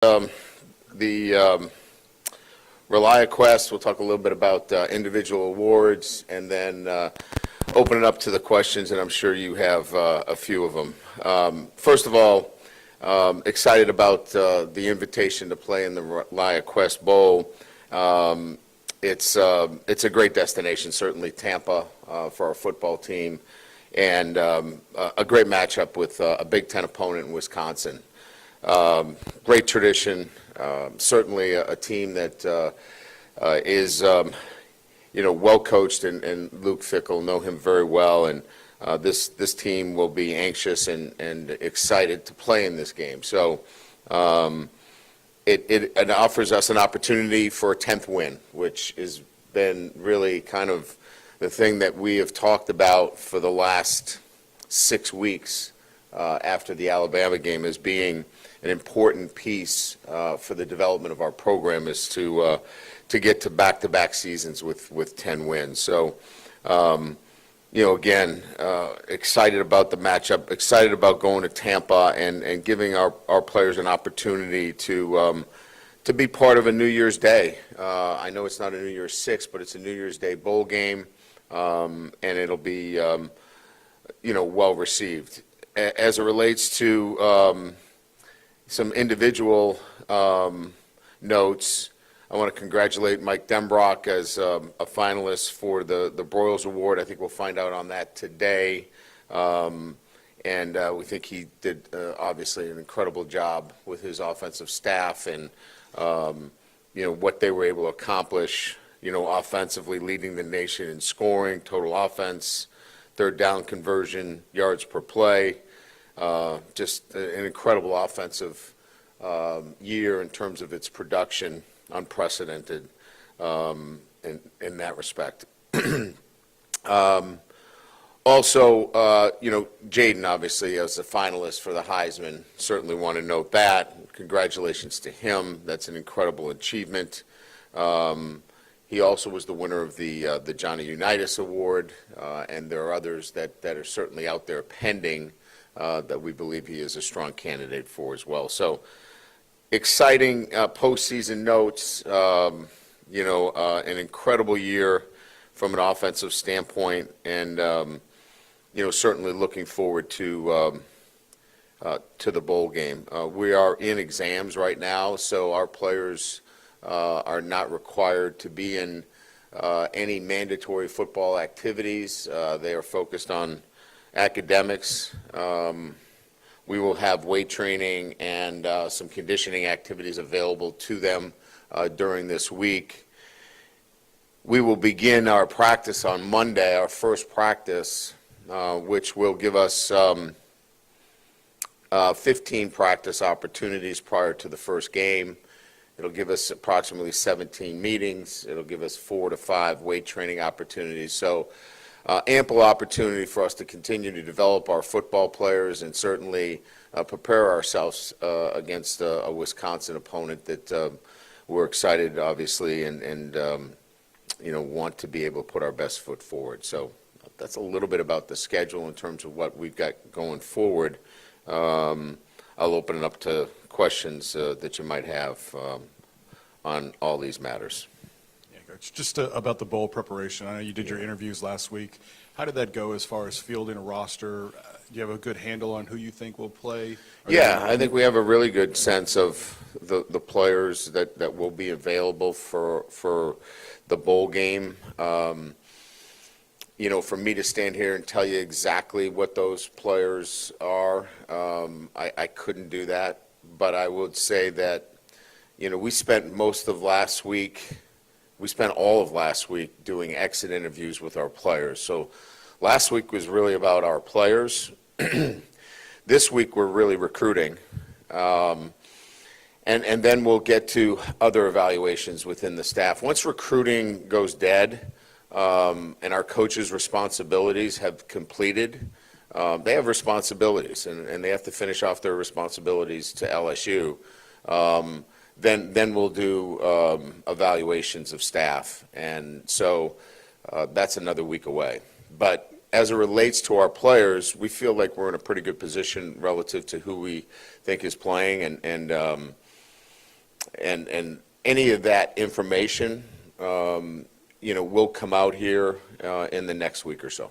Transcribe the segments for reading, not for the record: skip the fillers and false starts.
The ReliaQuest, we'll talk a little bit about individual awards, and then open it up to the questions, and I'm sure you have a few of them. First of all, excited about the invitation to play in the ReliaQuest Bowl. It's a great destination, certainly Tampa for our football team, and a great matchup with a Big Ten opponent in Wisconsin. Great tradition, certainly a team that is well coached, and Luke Fickell, know him very well, and this team will be anxious and excited to play in this game. So it offers us an opportunity for a 10th win, which has been really kind of the thing that we have talked about for the last 6 weeks after the Alabama game as being an important piece for the development of our program, is to get to back-to-back seasons with 10 wins. So, again, excited about the matchup, excited about going to Tampa and giving our players an opportunity to be part of a New Year's Day. I know it's not a New Year's Six, but it's a New Year's Day bowl game, and it'll be, well received. As it relates to some individual notes, I want to congratulate Mike Denbrock as a finalist for the Broyles Award. I think we'll find out on that today. And we think he did, obviously, an incredible job with his offensive staff and, what they were able to accomplish, offensively, leading the nation in scoring, total offense, third down conversion, yards per play. Just an incredible offensive year in terms of its production, unprecedented in that respect. Also, Jaden, obviously, as a finalist for the Heisman, certainly want to note that. Congratulations to him. That's an incredible achievement. He also was the winner of the Johnny Unitas Award, and there are others that are certainly out there pending that we believe he is a strong candidate for as well. So exciting postseason notes, an incredible year from an offensive standpoint, and, certainly looking forward to the bowl game. We are in exams right now, so our players are not required to be in any mandatory football activities. They are focused on academics. We will have weight training and some conditioning activities available to them during this week. We will begin our practice on Monday, our first practice, which will give us 15 practice opportunities prior to the first game. It'll give us approximately 17 meetings. It'll give us 4 to 5 weight training opportunities. So ample opportunity for us to continue to develop our football players and certainly prepare ourselves against a Wisconsin opponent that we're excited, obviously, and want to be able to put our best foot forward. So that's a little bit about the schedule in terms of what we've got going forward. I'll open it up to questions that you might have on all these matters. Yeah, Coach, just about the bowl preparation. I know you did your interviews last week. How did that go as far as fielding a roster? Do you have a good handle on who you think will play? I think we have a really good sense of the players that will be available for the bowl game. For me to stand here and tell you exactly what those players are, I couldn't do that. But I would say that, we spent all of last week doing exit interviews with our players. So last week was really about our players. This week we're really recruiting. And then we'll get to other evaluations within the staff. Once recruiting goes dead, and our coaches' responsibilities have completed, they have responsibilities, and they have to finish off their responsibilities to LSU. Then we'll do evaluations of staff, and so that's another week away. But as it relates to our players, we feel like we're in a pretty good position relative to who we think is playing, and And any of that information, will come out here in the next week or so.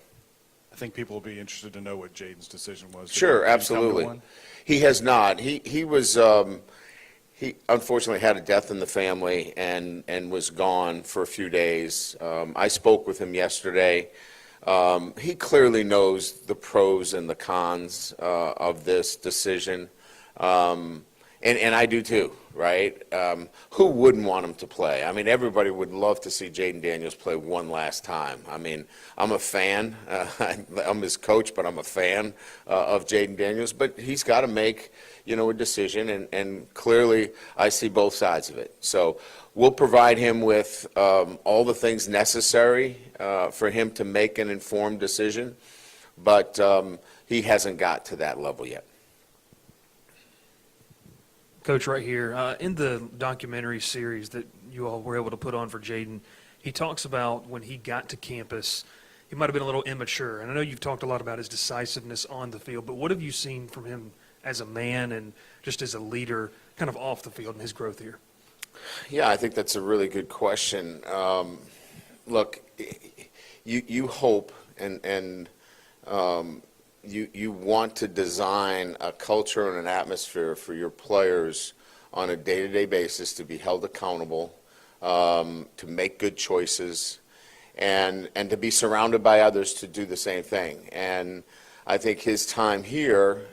I think people will be interested to know what Jaden's decision was. Sure, Did he come to absolutely. one? He has not. He was, he unfortunately had a death in the family and was gone for a few days. I spoke with him yesterday. He clearly knows the pros and the cons of this decision. And I do too, right? Who wouldn't want him to play? I mean, everybody would love to see Jaden Daniels play one last time. I mean, I'm a fan. I'm his coach, but I'm a fan of Jaden Daniels. But he's got to make, a decision, and clearly I see both sides of it. So we'll provide him with all the things necessary for him to make an informed decision, but he hasn't got to that level yet. Coach, right here, in the documentary series that you all were able to put on for Jaden, he talks about when he got to campus, he might have been a little immature. And I know you've talked a lot about his decisiveness on the field, but what have you seen from him as a man and just as a leader kind of off the field and his growth here? Yeah, I think that's a really good question. Look, you hope and you want to design a culture and an atmosphere for your players on a day-to-day basis to be held accountable, to make good choices, and to be surrounded by others to do the same thing. And I think his time here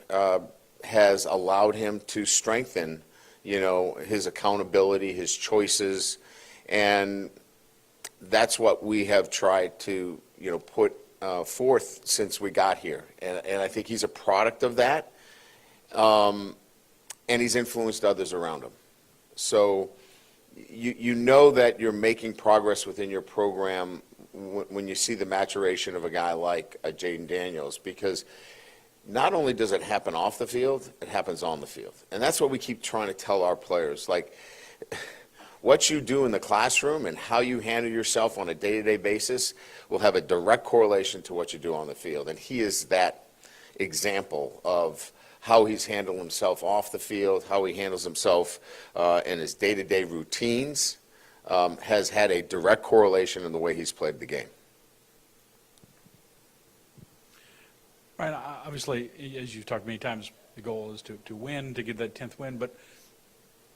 has allowed him to strengthen, his accountability, his choices, and that's what we have tried to, put forth since we got here. And I think he's a product of that, and he's influenced others around him. So you know that you're making progress within your program when you see the maturation of a guy like Jaden Daniels, because not only does it happen off the field, it happens on the field. And that's what we keep trying to tell our players. Like, what you do in the classroom and how you handle yourself on a day-to-day basis will have a direct correlation to what you do on the field. And he is that example of how he's handled himself off the field, how he handles himself in his day-to-day routines, has had a direct correlation in the way he's played the game. Right. Obviously, as you've talked many times, the goal is to win, to get that 10th win. But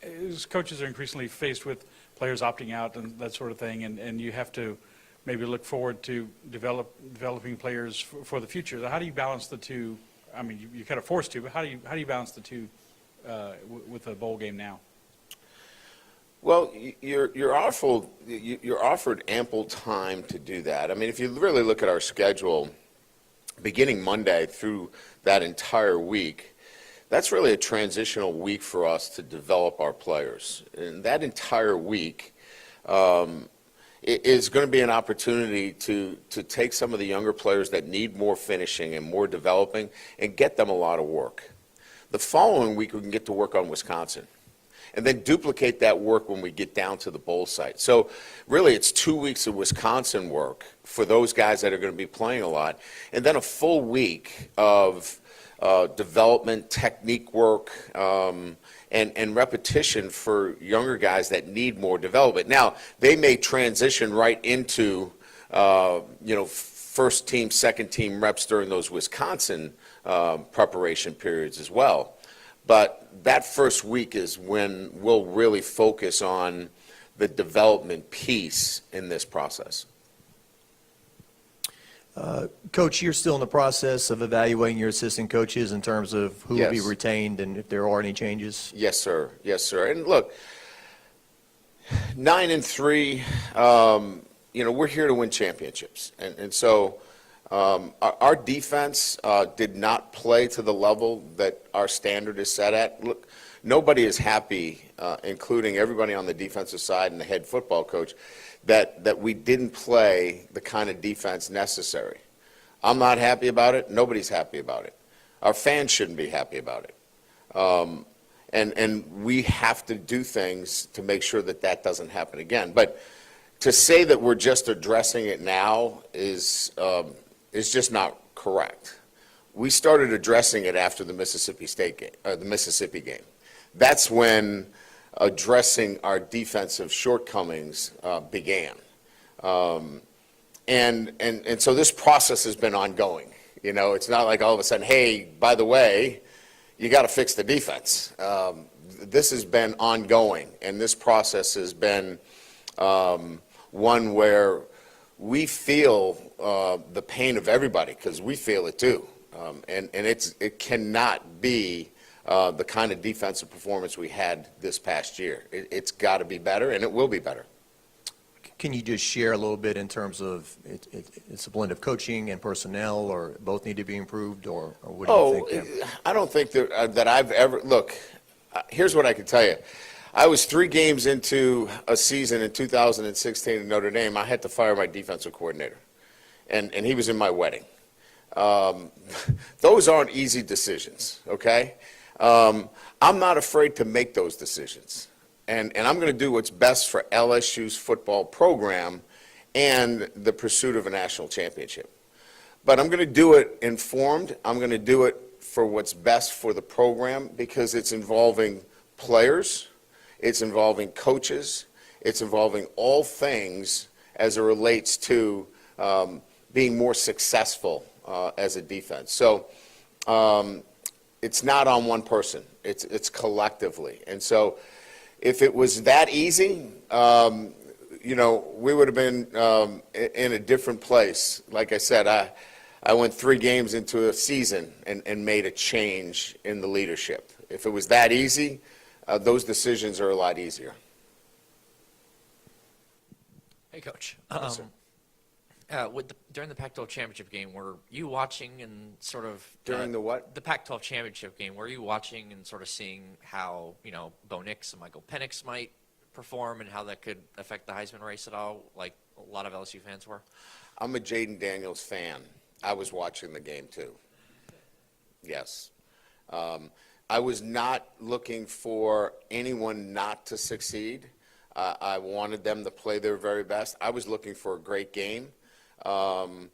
as coaches are increasingly faced with players opting out and that sort of thing, and you have to maybe look forward to developing players for the future. How do you balance the two? I mean, you're kind of forced to, but how do you balance the two with a bowl game now? Well, you're offered ample time to do that. I mean, if you really look at our schedule, beginning Monday through that entire week, that's really a transitional week for us to develop our players. And that entire week is going to be an opportunity to take some of the younger players that need more finishing and more developing and get them a lot of work. The following week, we can get to work on Wisconsin, and then duplicate that work when we get down to the bowl site. So really, it's 2 weeks of Wisconsin work for those guys that are going to be playing a lot, and then a full week of development, technique work, and repetition for younger guys that need more development. Now, they may transition right into, first team, second team reps during those Wisconsin preparation periods as well. But that first week is when we'll really focus on the development piece in this process. Coach, you're still in the process of evaluating your assistant coaches in terms of who will be Yes. retained and if there are any changes? Yes, sir. Yes, sir. And look, 9-3, we're here to win championships. And so our defense did not play to the level that our standard is set at. Look, nobody is happy, including everybody on the defensive side and the head football coach, that we didn't play the kind of defense necessary. I'm not happy about it. Nobody's happy about it. Our fans shouldn't be happy about it. And we have to do things to make sure that that doesn't happen again. But to say that we're just addressing it now is just not correct. We started addressing it after the Mississippi State game, the Mississippi game. That's when addressing our defensive shortcomings began. And so this process has been ongoing. You know, it's not like all of a sudden, hey, by the way, you got to fix the defense. This has been ongoing, and this process has been one where we feel the pain of everybody, because we feel it too. And it cannot be the kind of defensive performance we had this past year. It's got to be better, and it will be better. Can you just share a little bit in terms of it's a blend of coaching and personnel, or both need to be improved, or what do you think? Tim? I don't think that I've ever, look, here's what I can tell you. I was 3 games into a season in 2016 in Notre Dame. I had to fire my defensive coordinator, and he was in my wedding. Those aren't easy decisions, okay? I'm not afraid to make those decisions. And I'm going to do what's best for LSU's football program and the pursuit of a national championship. But I'm going to do it informed. I'm going to do it for what's best for the program, because it's involving players, it's involving coaches, it's involving all things as it relates to being more successful as a defense. So it's not on one person. It's collectively. And so if it was that easy, you know, we would have been in a different place. Like I said, I went 3 games into a season and made a change in the leadership. If it was that easy, those decisions are a lot easier. Hey, Coach. Yes, sir. During the Pac-12 championship game, were you watching and sort of During the what? The Pac-12 championship game, were you watching and sort of seeing how, you know, Bo Nix and Michael Penix might perform and how that could affect the Heisman race at all, like a lot of LSU fans were? I'm a Jaden Daniels fan. I was watching the game too. Yes. I was not looking for anyone not to succeed. I wanted them to play their very best. I was looking for a great game. And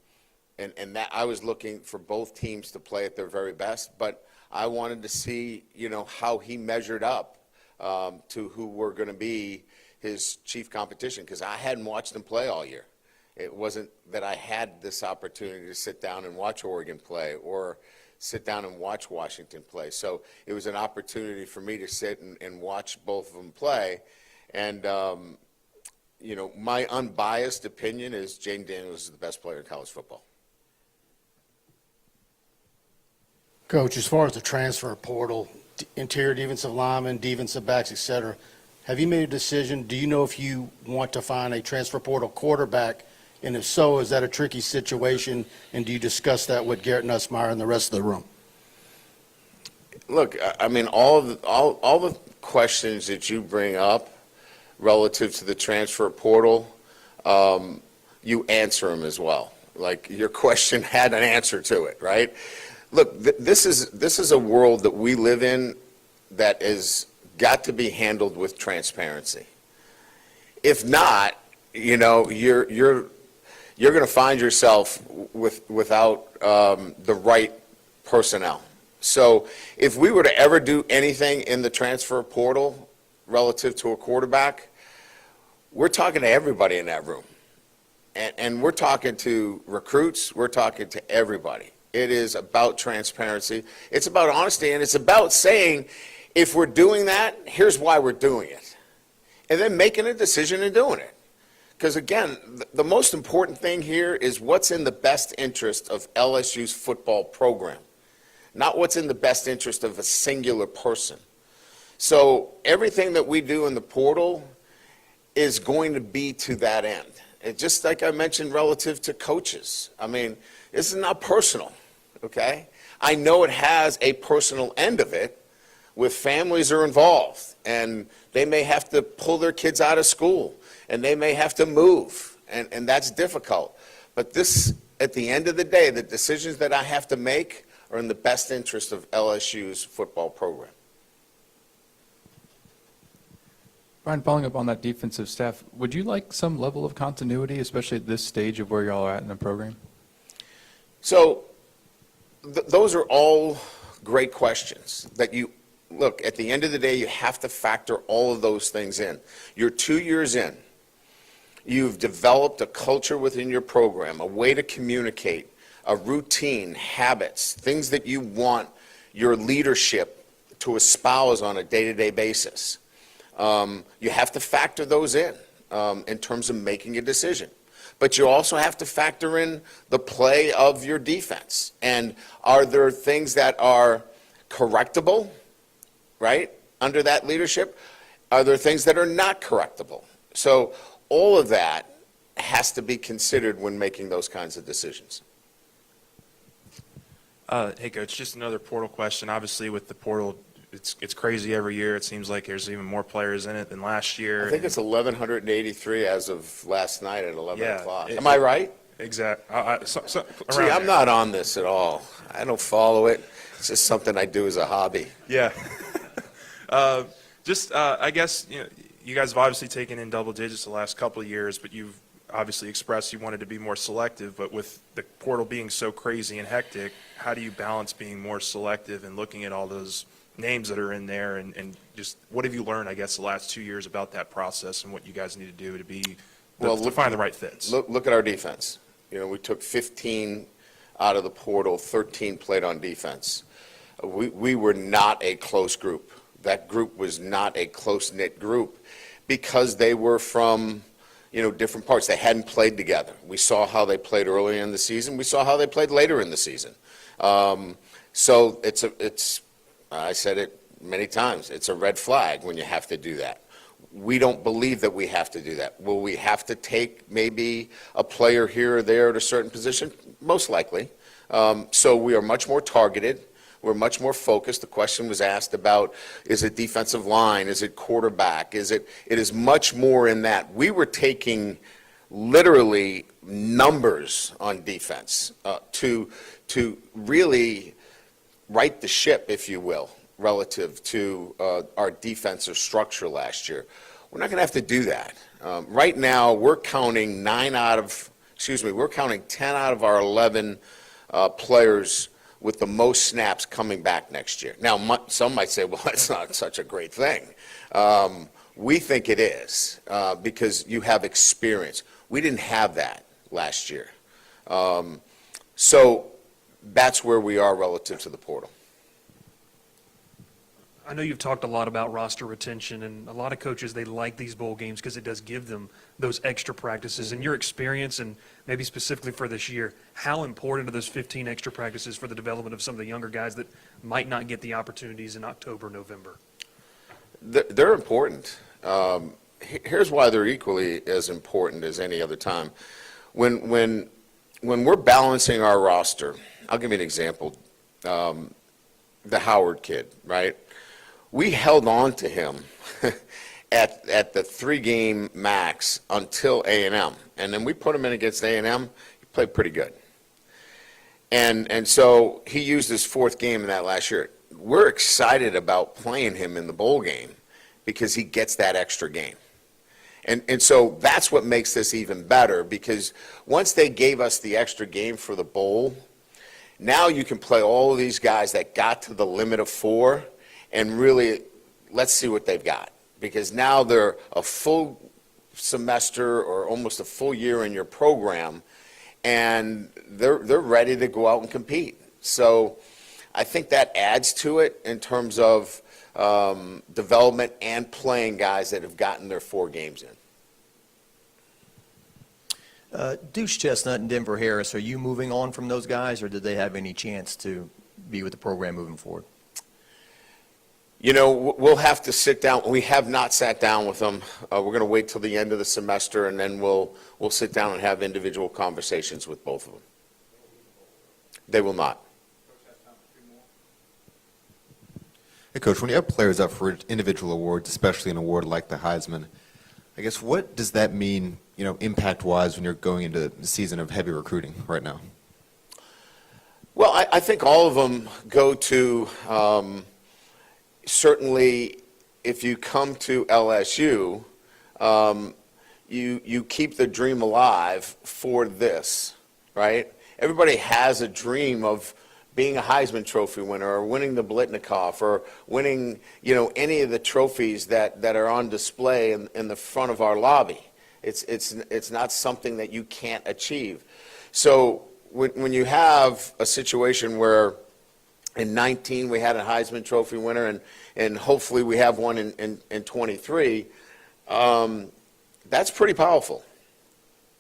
that I was looking for both teams to play at their very best, but I wanted to see, you know, how he measured up to who were going to be his chief competition, because I hadn't watched him play all year. It wasn't that I had this opportunity to sit down and watch Oregon play or sit down and watch Washington play. So it was an opportunity for me to sit and watch both of them play. And, you know, my unbiased opinion is Jaden Daniels is the best player in college football. Coach, as far as the transfer portal, interior defensive linemen, defensive backs, et cetera, have you made a decision? Do you know if you want to find a transfer portal quarterback? And if so, is that a tricky situation? And do you discuss that with Garrett Nussmeier and the rest of the room? Look, I mean, all the questions that you bring up relative to the transfer portal, you answer them as well. Like, your question had an answer to it, right? Look, this is a world that we live in that has got to be handled with transparency. If not, you know, you're going to find yourself without the right personnel. So if we were to ever do anything in the transfer portal relative to a quarterback, we're talking to everybody in that room. And we're talking to recruits, we're talking to everybody. It is about transparency. It's about honesty, and it's about saying, if we're doing that, here's why we're doing it. And then making a decision and doing it. Because, again, the most important thing here is what's in the best interest of LSU's football program, not what's in the best interest of a singular person. So everything that we do in the portal is going to be to that end. And just like I mentioned relative to coaches, I mean, this is not personal, okay? I know it has a personal end of it with families are involved, and they may have to pull their kids out of school, and they may have to move, and that's difficult. But this, at the end of the day, the decisions that I have to make are in the best interest of LSU's football program. Brian, following up on that defensive staff, would you like some level of continuity, especially at this stage of where y'all are at in the program? So those are all great questions that you look, at the end of the day, you have to factor all of those things in. You're 2 years in. You've developed a culture within your program, a way to communicate, a routine, habits, things that you want your leadership to espouse on a day-to-day basis. You have to factor those in terms of making a decision. But you also have to factor in the play of your defense. And are there things that are correctable, right, under that leadership? Are there things that are not correctable? So all of that has to be considered when making those kinds of decisions. Hey, Coach, just another portal question. Obviously, with the portal, it's crazy every year. It seems like there's even more players in it than last year. I think it's 1,183 as of last night at 11 Yeah, o'clock. it- Am I right? Exactly. See, I'm not on this at all. I don't follow it. It's just something I do as a hobby. Yeah. I guess, you guys have obviously taken in double digits the last couple of years, but you've obviously expressed you wanted to be more selective. But with the portal being so crazy and hectic, how do you balance being more selective and looking at all those names that are in there? And just what have you learned, I guess, the last 2 years about that process and what you guys need to do to find the right fits? Look at our defense. We took 15 out of the portal, 13 played on defense. We were not a close group. That group was not a close-knit group because they were from, different parts. They hadn't played together. We saw how they played earlier in the season. We saw how they played later in the season. So I said it many times, it's a red flag when you have to do that. We don't believe that we have to do that. Will we have to take maybe a player here or there at a certain position? Most likely. So we are much more targeted. We're much more focused. The question was asked about, is it defensive line? Is it quarterback? It is much more in that. We were taking literally numbers on defense to really right the ship, if you will, relative to our defensive structure last year. We're not going to have to do that. Right now, we're counting 10 out of our 11 players with the most snaps coming back next year. Now, some might say, well, that's not such a great thing. We think it is because you have experience. We didn't have that last year. So that's where we are relative to the portal. I know you've talked a lot about roster retention, and a lot of coaches, they like these bowl games because it does give them those extra practices. In your experience, and maybe specifically for this year, how important are those 15 extra practices for the development of some of the younger guys that might not get the opportunities in October, November? They're important. Here's why they're equally as important as any other time. When we're balancing our roster, I'll give you an example. The Howard kid, right? We held on to him at the 3-game max until A&M, and then we put him in against A&M. He played pretty good, and so he used his 4th game in that last year. We're excited about playing him in the bowl game because he gets that extra game, and so that's what makes this even better, because once they gave us the extra game for the bowl, now you can play all of these guys that got to the limit of 4 and really let's see what they've got, because now they're a full semester or almost a full year in your program, and they're ready to go out and compete. So I think that adds to it in terms of development and playing guys that have gotten their 4 games in. Deuce Chestnut and Denver Harris, are you moving on from those guys, or did they have any chance to be with the program moving forward? We'll have to sit down. We have not sat down with them. We're going to wait till the end of the semester, and then we'll sit down and have individual conversations with both of them. They will not. Hey, Coach, when you have players up for individual awards, especially an award like the Heisman, I guess what does that mean, impact-wise when you're going into the season of heavy recruiting right now? Well, I think all of them go to certainly if you come to LSU, you keep the dream alive for this, right? Everybody has a dream of being a Heisman Trophy winner, or winning the Blitnikoff, or winning, any of the trophies that are on display in the front of our lobby. It's not something that you can't achieve. So when you have a situation where in 19 we had a Heisman Trophy winner, and hopefully we have one in 23, that's pretty powerful.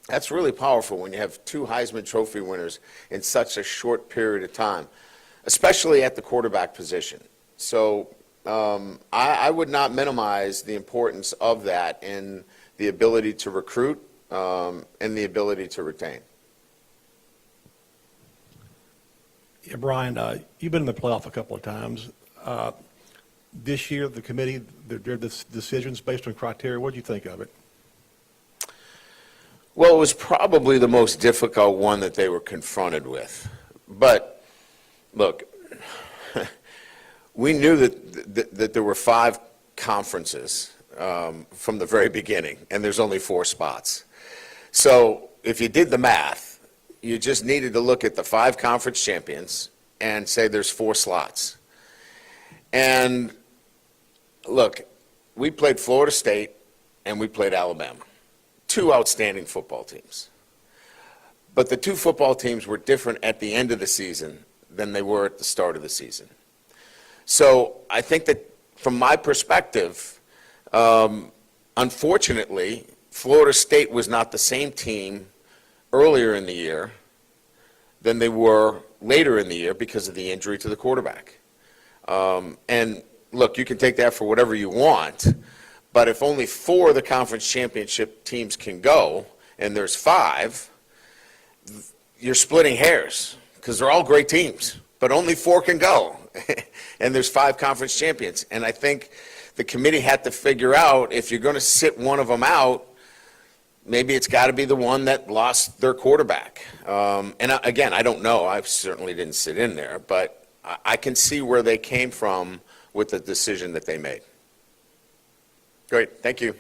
That's really powerful when you have two Heisman Trophy winners in such a short period of time, especially at the quarterback position. So I would not minimize the importance of that in the ability to recruit and the ability to retain. Yeah, Brian, you've been in the playoff a couple of times. This year, the committee, their decisions based on criteria, what do you think of it? Well, it was probably the most difficult one that they were confronted with. But, look, we knew that there were 5 conferences from the very beginning, and there's only 4 spots. So if you did the math, you just needed to look at the 5 conference champions and say there's 4 slots. And, look, we played Florida State and we played Alabama. 2 outstanding football teams. But the 2 football teams were different at the end of the season than they were at the start of the season. So I think that from my perspective, unfortunately, Florida State was not the same team earlier in the year than they were later in the year because of the injury to the quarterback. And look, you can take that for whatever you want, but if only 4 of the conference championship teams can go, and there's 5, you're splitting hairs, because they're all great teams, but only 4 can go, and there's 5 conference champions. And I think the committee had to figure out, if you're going to sit one of them out, maybe it's got to be the one that lost their quarterback. And again, I don't know. I certainly didn't sit in there, but I can see where they came from with the decision that they made. Great, thank you.